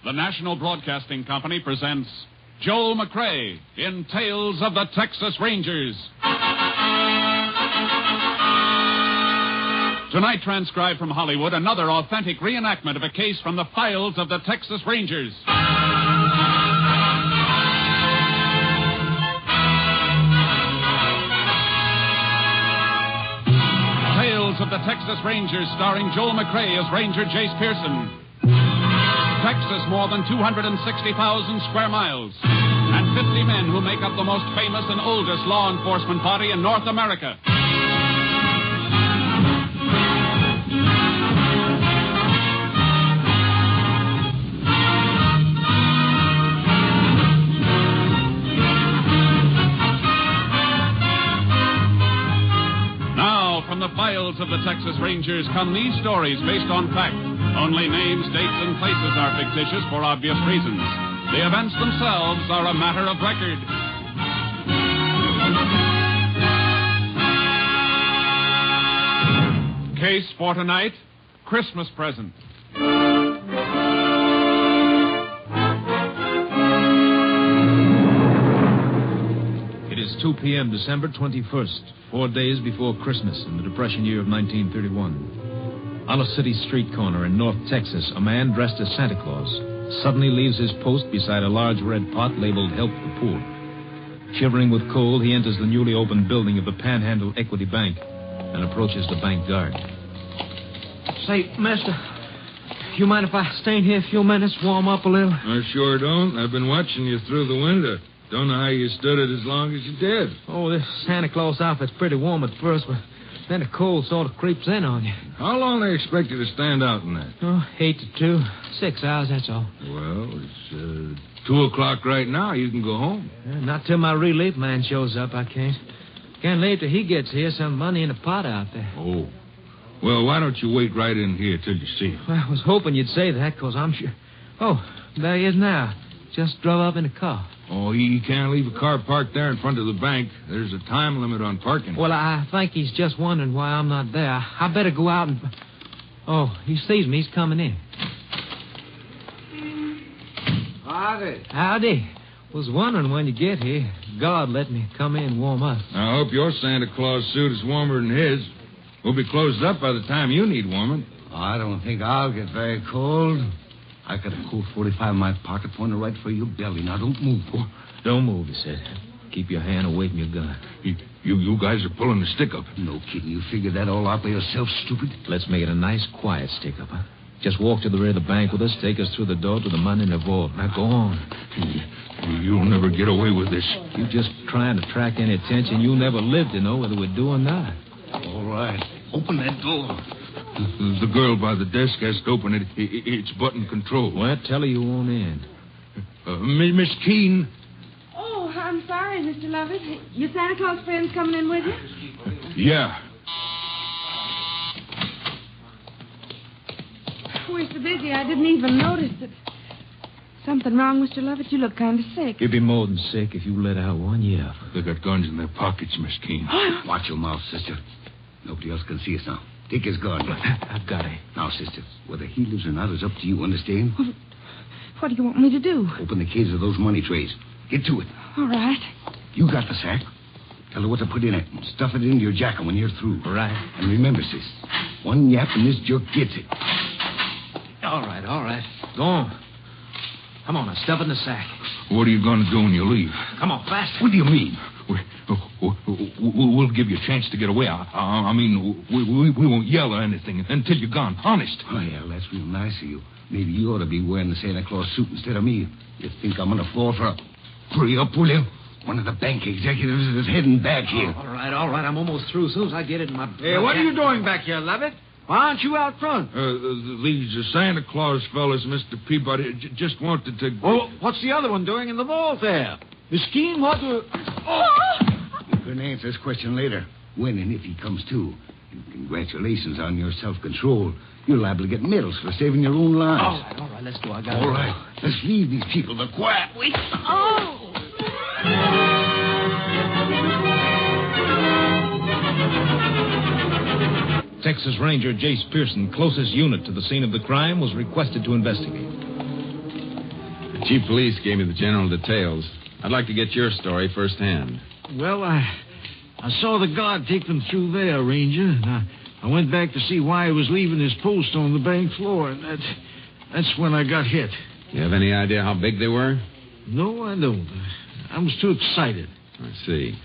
the National Broadcasting Company presents Joel McCrea in Tales of the Texas Rangers. Tonight, transcribed from Hollywood, another authentic reenactment of a case from the files of the Texas Rangers. Tales of the Texas Rangers, starring Joel McCrea as Ranger Jace Pearson. Texas, more than 260,000 square miles, and 50 men who make up the most famous and oldest law enforcement body in North America. Now, from the files of the Texas Rangers come these stories based on fact. Only names, dates, and places are fictitious for obvious reasons. The events themselves are a matter of record. Case for tonight, Christmas present. It is 2 p.m., December 21st, 4 days before Christmas in the Depression year of 1931. On a city street corner in North Texas, a man dressed as Santa Claus suddenly leaves his post beside a large red pot labeled Help the Poor. Shivering with cold, he enters the newly opened building of the Panhandle Equity Bank and approaches the bank guard. Say, mister, you mind if I stay in here a few minutes, warm up a little? I sure don't. I've been watching you through the window. Don't know how you stood it as long as you did. Oh, this Santa Claus outfit's pretty warm at first, but then the cold sort of creeps in on you. How long they expect you to stand out in that? Oh, 8 to 2. 6 hours, that's all. Well, it's 2 o'clock right now. You can go home. Not till my relief man shows up, I can't. Can't leave till he gets here. Some money in a pot out there. Oh. Well, why don't you wait right in here till you see him? Well, I was hoping you'd say that, because I'm sure... Oh, there he is now. Just drove up in a car. Oh, he can't leave a car parked there in front of the bank. There's a time limit on parking. Well, I think he's just wondering why I'm not there. I better go out and... Oh, he sees me. He's coming in. Howdy. Howdy. Was wondering when you get here. God let me come in and warm up. I hope your Santa Claus suit is warmer than his. We'll be closed up by the time you need warming. I don't think I'll get very cold. I got a Colt 45 in my pocket pointed right for your belly. Now, don't move. Oh, don't move, he said. Keep your hand away from your gun. You guys are pulling the stick up. No kidding. You figured that all out by yourself, stupid? Let's make it a nice, quiet stick-up, huh? Just walk to the rear of the bank with us, take us through the door to the money in the vault. Now, go on. You'll never get away with this. You're just trying to attract any attention. You'll never live to know whether we're doing or not. All right. Open that door. The girl by the desk has to open it. It's button control. Well, tell her you won't in. Miss Keene. Oh, I'm sorry, Mr. Lovett. Your Santa Claus friend's coming in with you? Yeah. We're so busy, I didn't even notice it. Something wrong, Mr. Lovett? You look kind of sick. You'd be more than sick if you let out one yell. They got guns in their pockets, Miss Keene. Watch your mouth, sister. Nobody else can see us now. Take his gun. I've got it. Now, sister, whether he lives or not is up to you, understand? Well, what do you want me to do? Open the case of those money trays. Get to it. All right. You got the sack. Tell her what to put in it. And stuff it into your jacket when you're through. Right. And remember, sis, one yap and this jerk gets it. All right. Go on. Come on, now, stuff it in the sack. What are you going to do when you leave? Come on, faster. What do you mean? We'll give you a chance to get away. I mean, we won't yell or anything until you're gone. Honest. Oh, yeah, that's real nice of you. Maybe you ought to be wearing the Santa Claus suit instead of me. You think I'm going to fall for a... Hurry up, will you? One of the bank executives is heading back here. All right. I'm almost through. As soon as I get it in my... Hey, what are you doing back here, Lovett? Why aren't you out front? These Santa Claus fellas, Mr. Peabody, just wanted to... Well, what's the other one doing in the vault there? Miss Keene, what do... Oh! You can answer this question later, when and if he comes to. And congratulations on your self-control. You're liable to get medals for saving your own lives. All right, let's go. I got it. All right, let's leave these people the quiet way. Oh! Texas Ranger Jace Pearson, closest unit to the scene of the crime, was requested to investigate. The chief police gave me the general details. I'd like to get your story firsthand. Well, I saw the guard take them through there, Ranger, and I went back to see why he was leaving his post on the bank floor, and that's when I got hit. You have any idea how big they were? No, I don't. I was too excited. I see.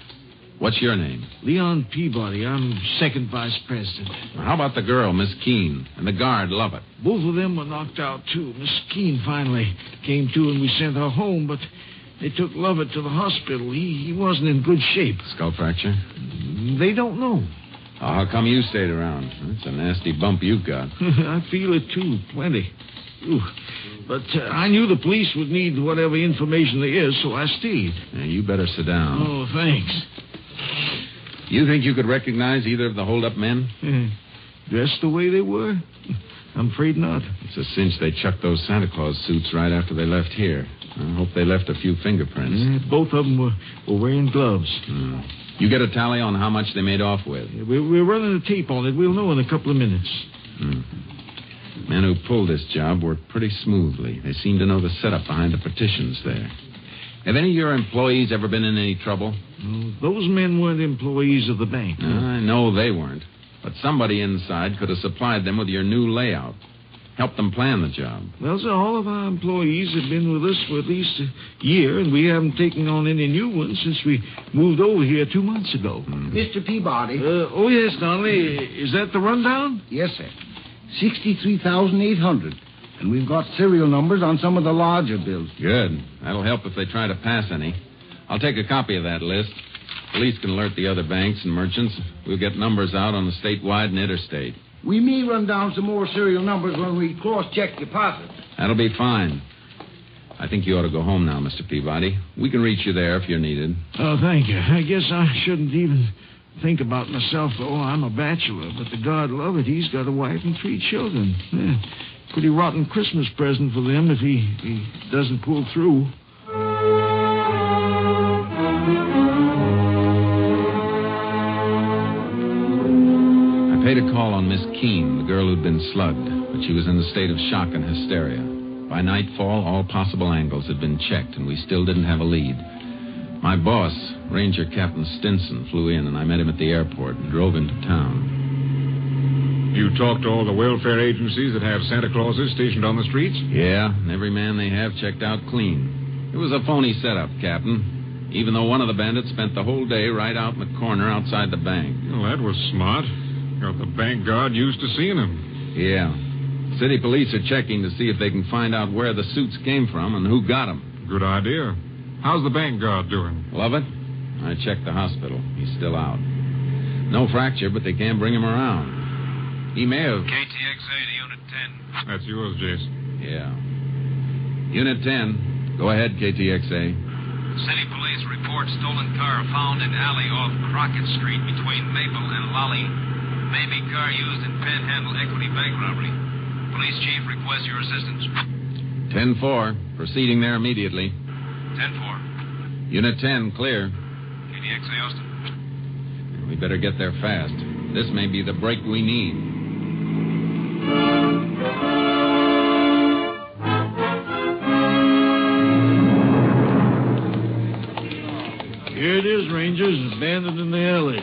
What's your name? Leon Peabody. I'm second vice president. How about the girl, Miss Keene, and the guard, Lovett? Both of them were knocked out, too. Miss Keene finally came to, and we sent her home, but they took Lovett to the hospital. He wasn't in good shape. Skull fracture? They don't know. Oh, how come you stayed around? That's a nasty bump you've got. I feel it, too. Plenty. Ooh. But I knew the police would need whatever information there is, so I stayed. Yeah, you better sit down. Oh, thanks. You think you could recognize either of the hold-up men? Dressed the way they were? I'm afraid not. It's a cinch they chucked those Santa Claus suits right after they left here. I hope they left a few fingerprints. Both of them were wearing gloves. You get a tally on how much they made off with? We're running a tape on it. We'll know in a couple of minutes. Men who pulled this job worked pretty smoothly. They seem to know the setup behind the partitions there. Have any of your employees ever been in any trouble? Those men weren't employees of the bank. I know they weren't. But somebody inside could have supplied them with your new layout. Helped them plan the job. Well, sir, all of our employees have been with us for at least a year, and we haven't taken on any new ones since we moved over here 2 months ago. Mr. Peabody. Oh, yes, Donnelly. Is that the rundown? Yes, sir. 63,800. And we've got serial numbers on some of the larger bills. Good. That'll help if they try to pass any. I'll take a copy of that list. Police can alert the other banks and merchants. We'll get numbers out on the statewide and interstate. We may run down some more serial numbers when we cross-check deposits. That'll be fine. I think you ought to go home now, Mr. Peabody. We can reach you there if you're needed. Oh, thank you. I guess I shouldn't even think about myself, though. I'm a bachelor, but the God love it, he's got a wife and 3 children. Yeah. Pretty rotten Christmas present for them if he doesn't pull through. I paid a call on Miss Keene, the girl who'd been slugged, but she was in a state of shock and hysteria. By nightfall, all possible angles had been checked, and we still didn't have a lead. My boss, Ranger Captain Stinson, flew in, and I met him at the airport and drove him to town. You talked to all the welfare agencies that have Santa Clauses stationed on the streets? Yeah, and every man they have checked out clean. It was a phony setup, Captain. Even though one of the bandits spent the whole day right out in the corner outside the bank. Well, that was smart. Got the bank guard used to seeing him. Yeah. City police are checking to see if they can find out where the suits came from and who got them. Good idea. How's the bank guard doing? Lovett? I checked the hospital. He's still out. No fracture, but they can't bring him around. He may have... KTXA to Unit 10. That's yours, Jason. Yeah. Unit 10. Go ahead, KTXA. City police report stolen car found in alley off Crockett Street between Maple and Lolly. Maybe car used in Panhandle Equity Bank robbery. Police chief requests your assistance. 10-4. Proceeding there immediately. 10-4. Unit 10, clear. KTXA Austin. We better get there fast. This may be the break we need. Here it is, Rangers. Abandoned in the alley.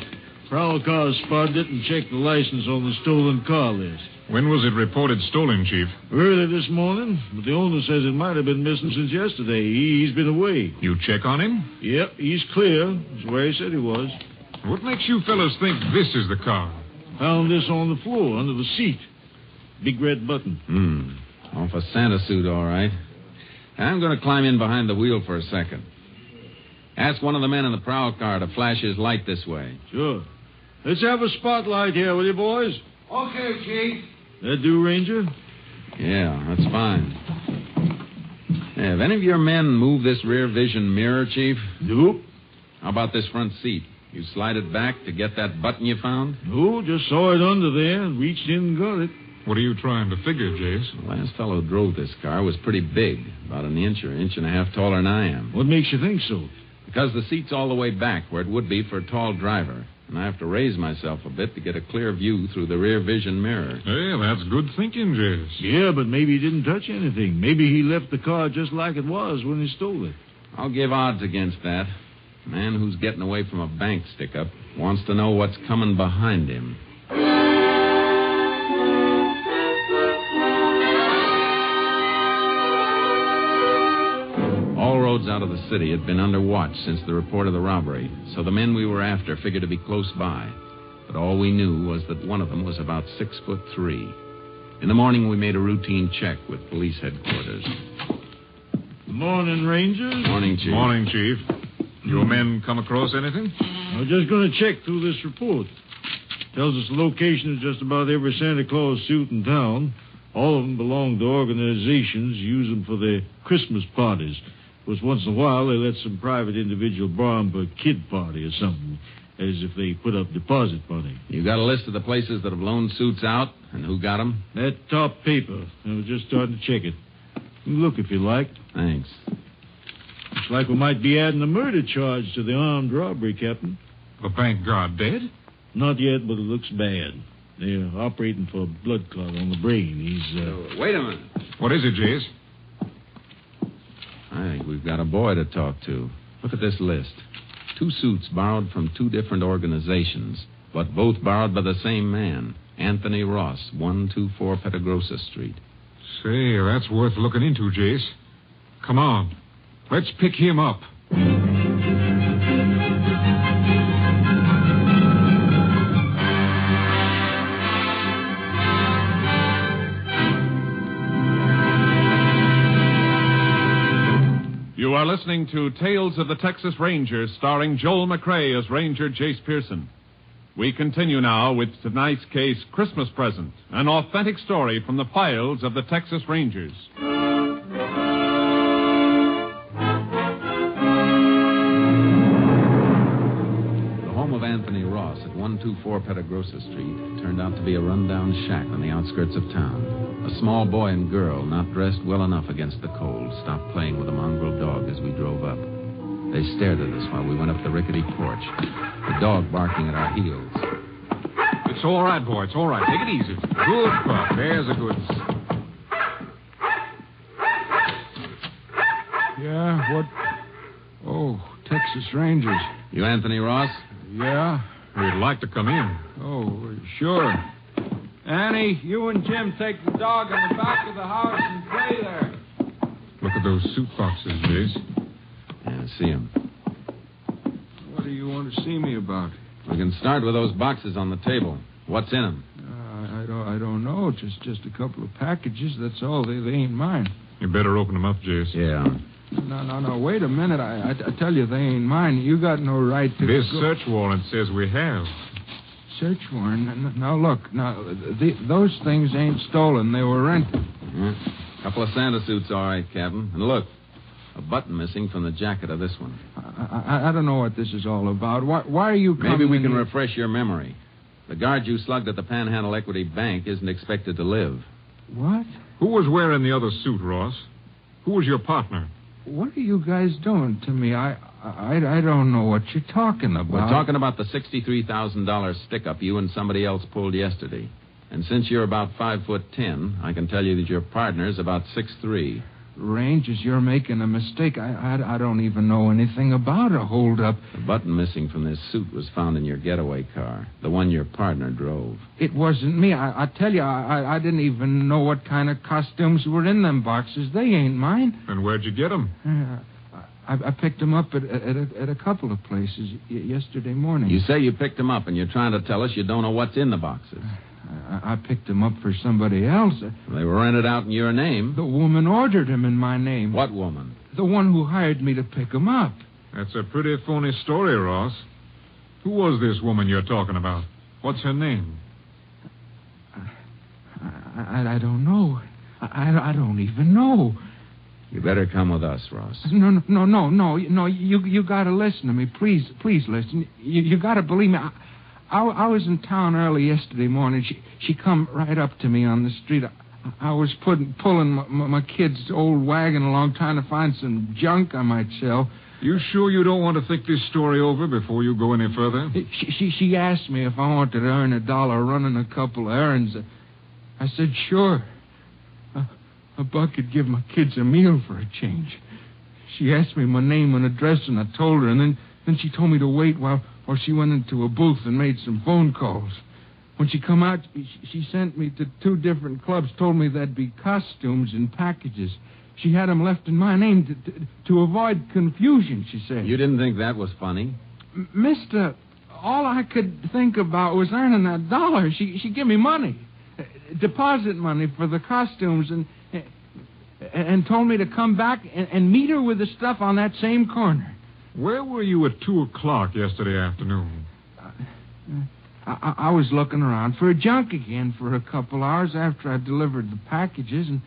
Prowl car spotted it and checked the license on the stolen car list. When was it reported stolen, Chief? Early this morning, but the owner says it might have been missing since yesterday. He's been away. You check on him? Yep, he's clear. That's where he said he was. What makes you fellas think this is the car? Found this on the floor, under the seat. Big red button. Off a Santa suit, all right. I'm going to climb in behind the wheel for a second. Ask one of the men in the prowl car to flash his light this way. Sure. Let's have a spotlight here, will you, boys? Okay, Chief. That do, Ranger? Yeah, that's fine. Hey, have any of your men moved this rear vision mirror, Chief? Nope. How about this front seat? You slide it back to get that button you found? No, just saw it under there and reached in and got it. What are you trying to figure, Jace? The last fellow who drove this car was pretty big, about an inch or inch and a half taller than I am. What makes you think so? Because the seat's all the way back where it would be for a tall driver. and I have to raise myself a bit to get a clear view through the rear vision mirror. Hey, that's good thinking, Jace. Yeah, but maybe he didn't touch anything. Maybe he left the car just like it was when he stole it. I'll give odds against that. A man who's getting away from a bank stick-up wants to know what's coming behind him. All roads out of the city had been under watch since the report of the robbery, so the men we were after figured to be close by. But all we knew was that one of them was about 6'3". In the morning, we made a routine check with police headquarters. Good morning, Rangers. Morning, Chief. Morning, Chief. Your men come across anything? I was just going to check through this report. Tells us the location of just about every Santa Claus suit in town. All of them belong to organizations, use them for their Christmas parties. Of course, once in a while, they let some private individual borrow them for a kid party or something, as if they put up deposit money. You got a list of the places that have loaned suits out and who got them? That top paper. I was just starting to check it. You can look if you like. Thanks. Looks like we might be adding a murder charge to the armed robbery, Captain. The bank guard dead? Not yet, but it looks bad. They're operating for a blood clot on the brain. He's, Wait a minute. What is it, Jace? I think we've got a boy to talk to. Look at this list. 2 suits borrowed from 2 different organizations, but both borrowed by the same man, Anthony Ross, 124 Petagrosa Street. Say, that's worth looking into, Jace. Come on. Let's pick him up. You are listening to Tales of the Texas Rangers, starring Joel McCrea as Ranger Jace Pearson. We continue now with tonight's case, Christmas Present, an authentic story from the files of the Texas Rangers. The home of Anthony Ross at 124 Petagrosa Street turned out to be a rundown shack on the outskirts of town. A small boy and girl, not dressed well enough against the cold, stopped playing with a mongrel dog as we drove up. They stared at us while we went up the rickety porch, the dog barking at our heels. It's all right, boy. It's all right. Take it easy. Good pup. There's a good... Yeah, what? Oh, Texas Rangers. You Anthony Ross? Yeah? We'd like to come in. Oh, sure. Annie, you and Jim take the dog in the back of the house and play there. Look at those suit boxes, Jace. Yeah, see him. What do you want to see me about? We can start with those boxes on the table. What's in them? I don't know. Just a couple of packages. That's all. They ain't mine. You better open them up, Jace. Yeah. No. Wait a minute. I tell you, they ain't mine. You got no right to... This search warrant says we have. Search warrant? Now, look. Now, those things ain't stolen. They were rented. A couple of Santa suits, all right, Captain. And look, a button missing from the jacket of this one. I don't know what this is all about. Why are you coming... Maybe we can refresh your memory. The guard you slugged at the Panhandle Equity Bank isn't expected to live. What? Who was wearing the other suit, Ross? Who was your partner? What are you guys doing to me? I don't know what you're talking about. We're talking about the $63,000 stick-up you and somebody else pulled yesterday. And since you're about 5'10", I can tell you that your partner's about 6'3". Rangers, you're making a mistake. I don't even know anything about a holdup. The button missing from this suit was found in your getaway car, the one your partner drove. It wasn't me. I tell you, I didn't even know what kind of costumes were in them boxes. They ain't mine. And where'd you get them? I picked them up at a couple of places yesterday morning. You say you picked them up, and you're trying to tell us you don't know what's in the boxes. I picked them up for somebody else. They were rented out in your name. The woman ordered them in my name. What woman? The one who hired me to pick them up. That's a pretty phony story, Ross. Who was this woman you're talking about? What's her name? I don't know. I don't even know. You better come with us, Ross. No. You got to listen to me. Please listen. You got to believe me. I was in town early yesterday morning. She come right up to me on the street. I was pulling my kid's old wagon along, trying to find some junk I might sell. You sure you don't want to think this story over before you go any further? She asked me if I wanted to earn $1 running a couple of errands. I said, sure. A buck could give my kids a meal for a change. She asked me my name and address, and I told her, and then she told me to wait while she went into a booth and made some phone calls. When she come out, she sent me to 2 different clubs, told me there'd be costumes in packages. She had them left in my name to avoid confusion, she said. You didn't think that was funny? Mister, all I could think about was earning $1. She gave me money, deposit money for the costumes, and told me to come back and meet her with the stuff on that same corner. Where were you at 2 o'clock yesterday afternoon? I was looking around for a junk again for a couple hours after I delivered the packages, and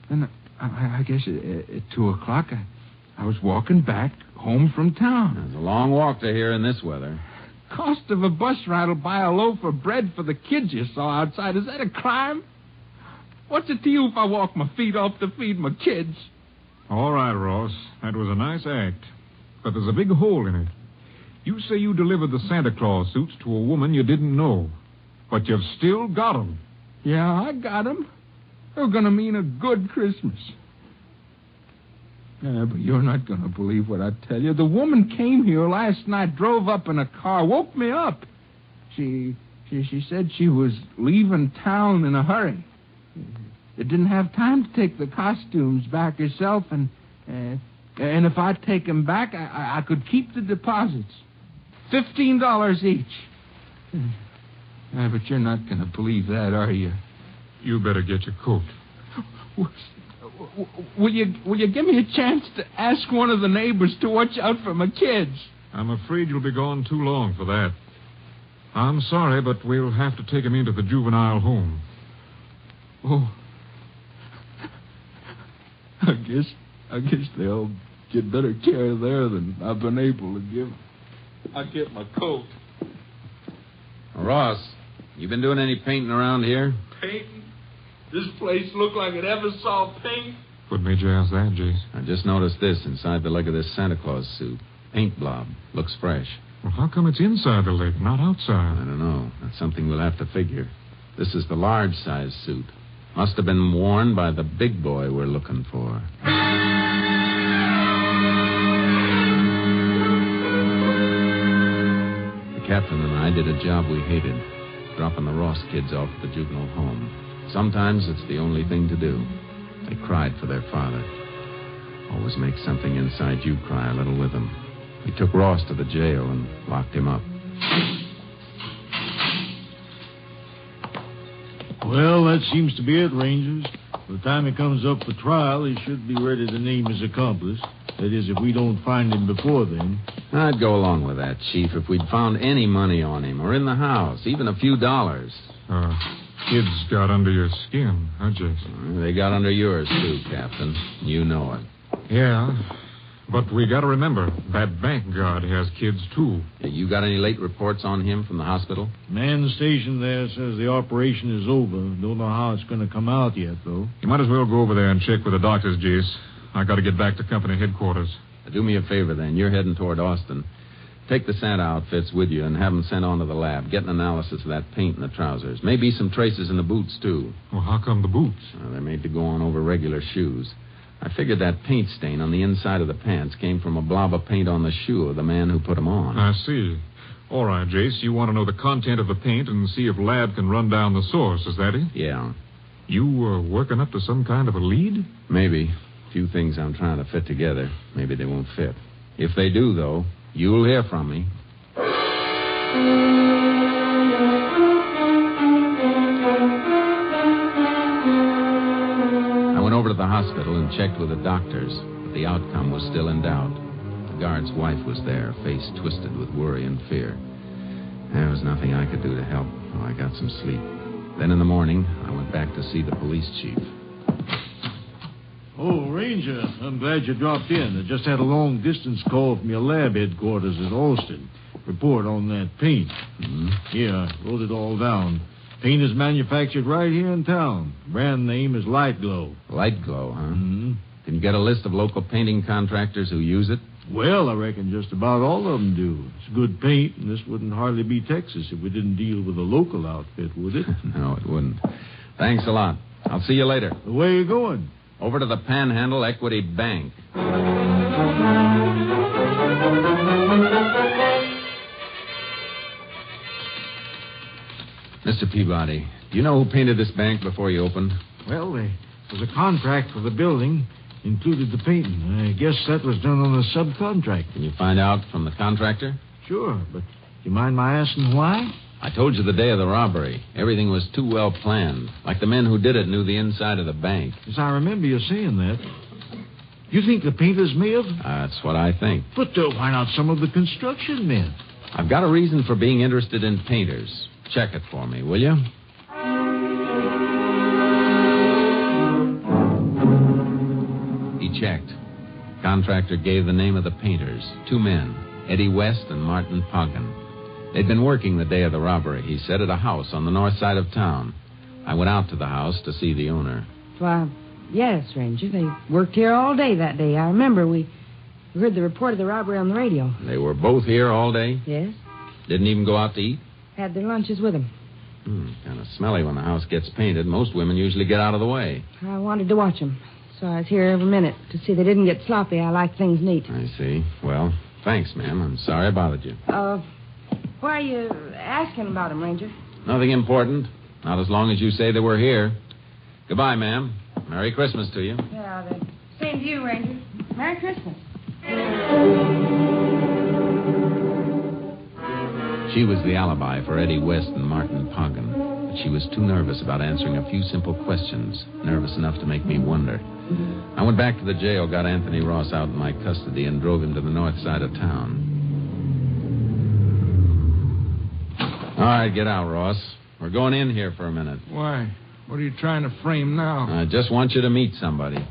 then I guess at 2 o'clock I was walking back home from town. It's a long walk to here in this weather. Cost of a bus ride will buy a loaf of bread for the kids you saw outside. Is that a crime? What's it to you if I walk my feet off to feed my kids? All right, Ross. That was a nice act. But there's a big hole in it. You say you delivered the Santa Claus suits to a woman you didn't know. But you've still got them. Yeah, I got them. They're going to mean a good Christmas. Yeah, but you're not going to believe what I tell you. The woman came here last night, drove up in a car, woke me up. She said she was leaving town in a hurry. They didn't have time to take the costumes back herself, and if I'd take them back, I could keep the deposits. $15 each. But you're not going to believe that, are you? You better get your coat. Will you give me a chance to ask one of the neighbors to watch out for my kids? I'm afraid you'll be gone too long for that. I'm sorry, but we'll have to take him into the juvenile home. Oh. I guess they'll get better care there than I've been able to give. I'll get my coat. Ross, you been doing any painting around here? Painting? This place looked like it ever saw paint. What made you ask that, Jace? I just noticed this inside the leg of this Santa Claus suit. Paint blob. Looks fresh. Well, how come it's inside the leg, not outside? I don't know. That's something we'll have to figure. This is the large size suit. Must have been worn by the big boy we're looking for. The captain and I did a job we hated, dropping the Ross kids off at the juvenile home. Sometimes it's the only thing to do. They cried for their father. Always make something inside you cry a little with them. We took Ross to the jail and locked him up. Well, that seems to be it, Rangers. By the time he comes up for trial, he should be ready to name his accomplice. That is, if we don't find him before then. I'd go along with that, Chief, if we'd found any money on him or in the house, even a few dollars. Kids got under your skin, huh, Jason? They got under yours, too, Captain. You know it. Yeah, but we got to remember, that bank guard has kids, too. You got any late reports on him from the hospital? Man stationed there says the operation is over. Don't know how it's going to come out yet, though. You might as well go over there and check with the doctors, Jace. I got to get back to company headquarters. Do me a favor, then. You're heading toward Austin. Take the Santa outfits with you and have them sent on to the lab. Get an analysis of that paint in the trousers. Maybe some traces in the boots, too. Well, how come the boots? They're made to go on over regular shoes. I figured that paint stain on the inside of the pants came from a blob of paint on the shoe of the man who put them on. I see. All right, Jace, you want to know the content of the paint and see if lab can run down the source, is that it? Yeah. You working up to some kind of a lead? Maybe. A few things I'm trying to fit together. Maybe they won't fit. If they do, though, you'll hear from me. I went over to the hospital and checked with the doctors, but the outcome was still in doubt. The guard's wife was there, face twisted with worry and fear. There was nothing I could do to help, so I got some sleep. Then in the morning, I went back to see the police chief. Oh, Ranger, I'm glad you dropped in. I just had a long-distance call from your lab headquarters at Austin. Report on that paint. Mm-hmm. Here, I wrote it all down. Paint is manufactured right here in town. Brand name is Light Glow. Light Glow, huh? Mm-hmm. Can you get a list of local painting contractors who use it? Well, I reckon just about all of them do. It's good paint, and this wouldn't hardly be Texas if we didn't deal with a local outfit, would it? No, it wouldn't. Thanks a lot. I'll see you later. Where you going? Over to the Panhandle Equity Bank. Mr. Peabody, do you know who painted this bank before you opened? Well, there was a contract for the building, included the painting. I guess that was done on a subcontract. Can you find out from the contractor? Sure, but do you mind my asking why? I told you the day of the robbery. Everything was too well planned. Like the men who did it knew the inside of the bank. Yes, I remember you saying that. You think the painters may have? That's what I think. But why not some of the construction men? I've got a reason for being interested in painters. Check it for me, will you? He checked. Contractor gave the name of the painters. 2 men, Eddie West and Martin Poggin. They'd been working the day of the robbery, he said, at a house on the north side of town. I went out to the house to see the owner. Why, yes, Ranger. They worked here all day that day. I remember we heard the report of the robbery on the radio. They were both here all day? Yes. Didn't even go out to eat? Had their lunches with them. Kind of smelly when the house gets painted. Most women usually get out of the way. I wanted to watch them, so I was here every minute to see they didn't get sloppy. I like things neat. I see. Well, thanks, ma'am. I'm sorry I bothered you. Why are you asking about them, Ranger? Nothing important. Not as long as you say they were here. Goodbye, ma'am. Merry Christmas to you. Yeah, the same to you, Ranger. Merry Christmas. She was the alibi for Eddie West and Martin Poggin. But she was too nervous about answering a few simple questions. Nervous enough to make me wonder. I went back to the jail, got Anthony Ross out in my custody, and drove him to the north side of town. All right, get out, Ross. We're going in here for a minute. Why? What are you trying to frame now? I just want you to meet somebody.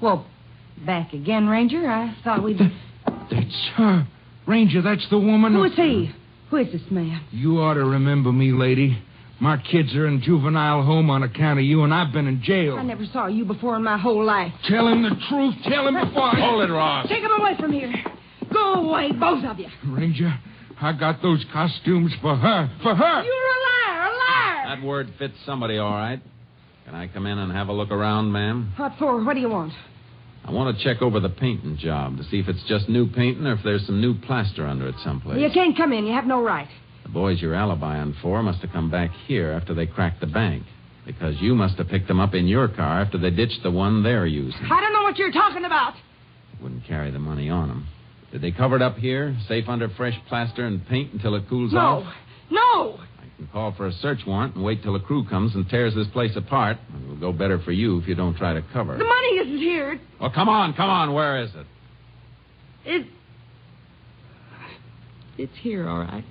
Well, back again, Ranger. I thought we'd... That's her. Ranger, that's the woman... Who is he? Who is this man? You ought to remember me, lady. My kids are in juvenile home on account of you, and I've been in jail. I never saw you before in my whole life. Tell him the truth. Tell him before I... Hold it, Ross. Take him away from here. Go away, both of you. Ranger, I got those costumes for her. For her! You're a liar, a liar! That word fits somebody all right. Can I come in and have a look around, ma'am? What for? What do you want? I want to check over the painting job to see if it's just new painting or if there's some new plaster under it someplace. You can't come in. You have no right. The boys you're alibying for must have come back here after they cracked the bank. Because you must have picked them up in your car after they ditched the one they're using. I don't know what you're talking about. Wouldn't carry the money on them. Did they cover it up here, safe under fresh plaster and paint until it cools off? No. I can call for a search warrant and wait till a crew comes and tears this place apart. It'll go better for you if you don't try to cover it. The money isn't here. Well, come on. Where is it? It's here, all right.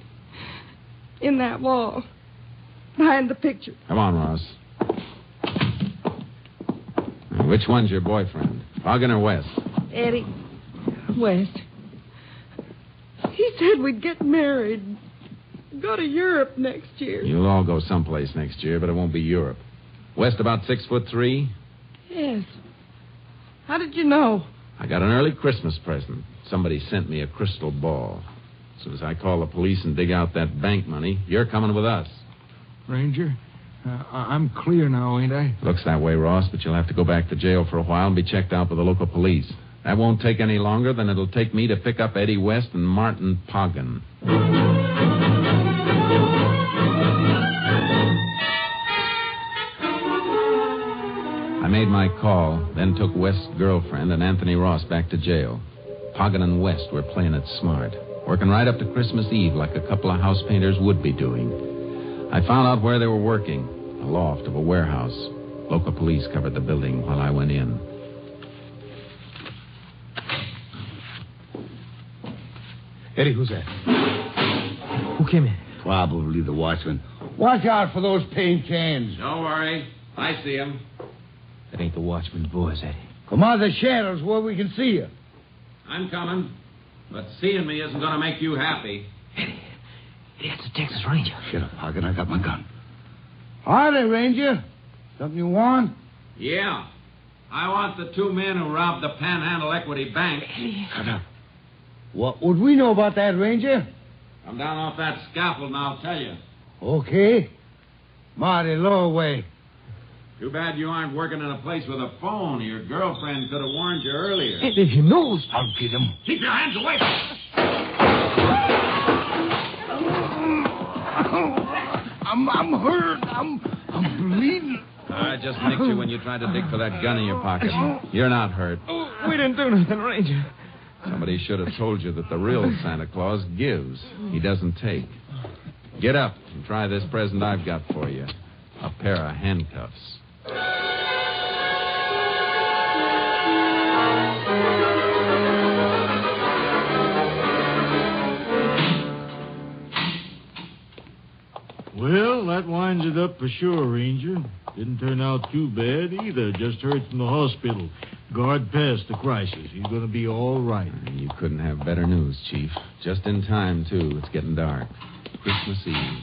In that wall. Behind the picture. Come on, Ross. Now, which one's your boyfriend? Poggin or West? Eddie West. He said we'd get married. Go to Europe next year. You'll all go someplace next year, but it won't be Europe. West about 6'3"? Yes. How did you know? I got an early Christmas present. Somebody sent me a crystal ball. As soon as I call the police and dig out that bank money, you're coming with us. Ranger, I'm clear now, ain't I? Looks that way, Ross, but you'll have to go back to jail for a while and be checked out by the local police. That won't take any longer than it'll take me to pick up Eddie West and Martin Poggin. I made my call, then took West's girlfriend and Anthony Ross back to jail. Poggin and West were playing it smart, working right up to Christmas Eve like a couple of house painters would be doing. I found out where they were working, a loft of a warehouse. Local police covered the building while I went in. Eddie, who's that? Who came in? Probably the watchman. Watch out for those paint cans. Don't worry. I see him. That ain't the watchman's voice, Eddie. Come out of the shadows where we can see you. I'm coming. But seeing me isn't going to make you happy. It's a Texas Ranger. Shut up, Hogan. I got my gun. Howdy, Ranger. Something you want? Yeah. I want the 2 men who robbed the Panhandle Equity Bank. Shut up. What would we know about that, Ranger? Come down off that scaffold and I'll tell you. Okay. Mighty low way. Too bad you aren't working in a place with a phone. Your girlfriend could have warned you earlier. He knows. I'll get him. Keep your hands away. I'm hurt. I'm bleeding. I just nicked you when you tried to dig for that gun in your pocket. You're not hurt. We didn't do nothing, Ranger. Somebody should have told you that the real Santa Claus gives. He doesn't take. Get up and try this present I've got for you. A pair of handcuffs. Well, that winds it up for sure, Ranger. Didn't turn out too bad either. Just heard from the hospital. Guard passed the crisis. He's going to be all right. You couldn't have better news, Chief. Just in time, too. It's getting dark. Christmas Eve.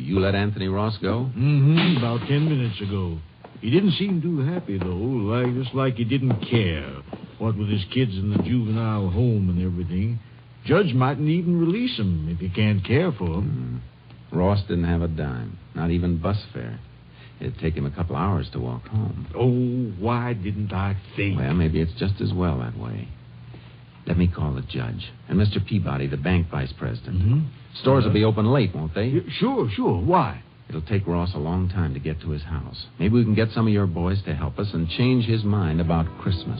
You let Anthony Ross go? Mm-hmm. About 10 minutes ago. He didn't seem too happy, though. Just like he didn't care. What with his kids in the juvenile home and everything. Judge mightn't even release him if he can't care for him. Ross didn't have a dime. Not even bus fare. It'd take him a couple hours to walk home. Oh, why didn't I think? Well, maybe it's just as well that way. Let me call the judge. And Mr. Peabody, the bank vice president. Mm-hmm. Stores will be open late, won't they? Yeah, sure. Why? It'll take Ross a long time to get to his house. Maybe we can get some of your boys to help us and change his mind about Christmas.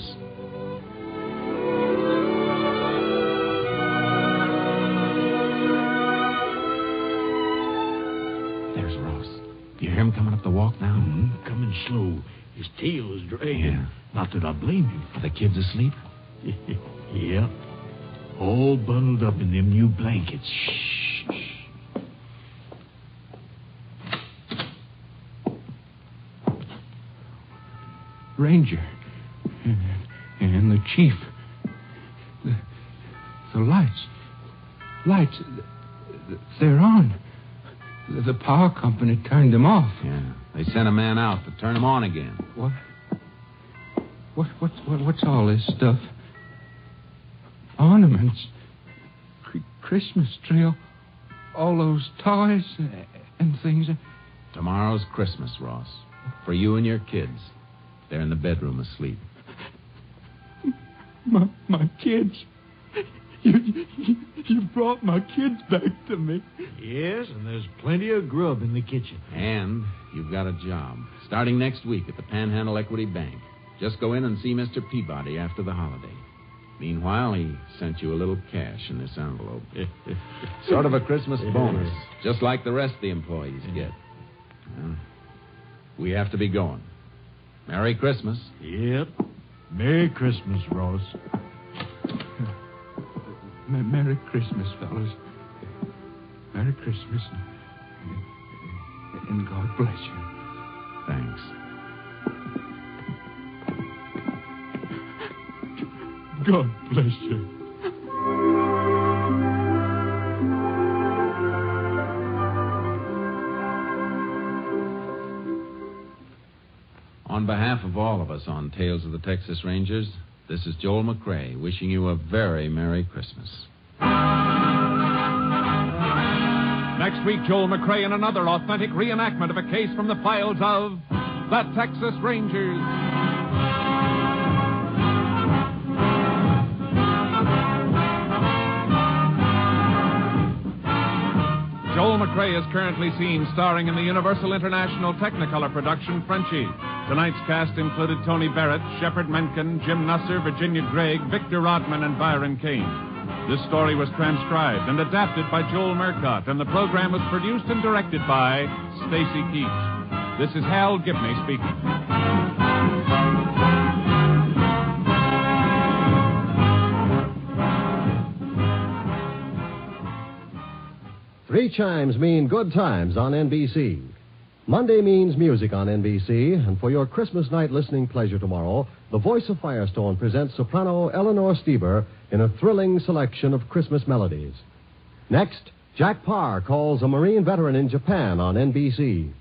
There's Ross. You hear him coming up the walk now? Mm-hmm. Coming slow. His tail is dragging. Yeah. Not that I blame him. Are the kids asleep? Yeah. All bundled up in them new blankets. Shh. Ranger. And the chief. The lights. They're on. The power company turned them off. Yeah. They sent a man out to turn them on again. What's all this stuff? Ornaments. Christmas tree. All those toys and things. Tomorrow's Christmas, Ross. For you and your kids. They're in the bedroom asleep. My kids. You brought my kids back to me. Yes, and there's plenty of grub in the kitchen. And you've got a job. Starting next week at the Panhandle Equity Bank. Just go in and see Mr. Peabody after the holiday. Meanwhile, he sent you a little cash in this envelope. Sort of a Christmas bonus, just like the rest of the employees get. Well, we have to be going. Merry Christmas. Yep. Merry Christmas, Ross. Merry Christmas, fellas. Merry Christmas. And God bless you. Thanks. God bless you. On behalf of all of us on Tales of the Texas Rangers, this is Joel McCrae wishing you a very Merry Christmas. Next week, Joel McCrae in another authentic reenactment of a case from the files of the Texas Rangers. Joel McCrae is currently seen starring in the Universal International Technicolor production Frenchie. Tonight's cast included Tony Barrett, Shepard Menken, Jim Nusser, Virginia Gregg, Victor Rodman, and Byron Kane. This story was transcribed and adapted by Joel Murcott, and the program was produced and directed by Stacy Keach. This is Hal Gibney speaking. Three chimes mean good times on NBC. Monday means music on NBC, and for your Christmas night listening pleasure tomorrow, the Voice of Firestone presents soprano Eleanor Stieber in a thrilling selection of Christmas melodies. Next, Jack Parr calls a Marine veteran in Japan on NBC.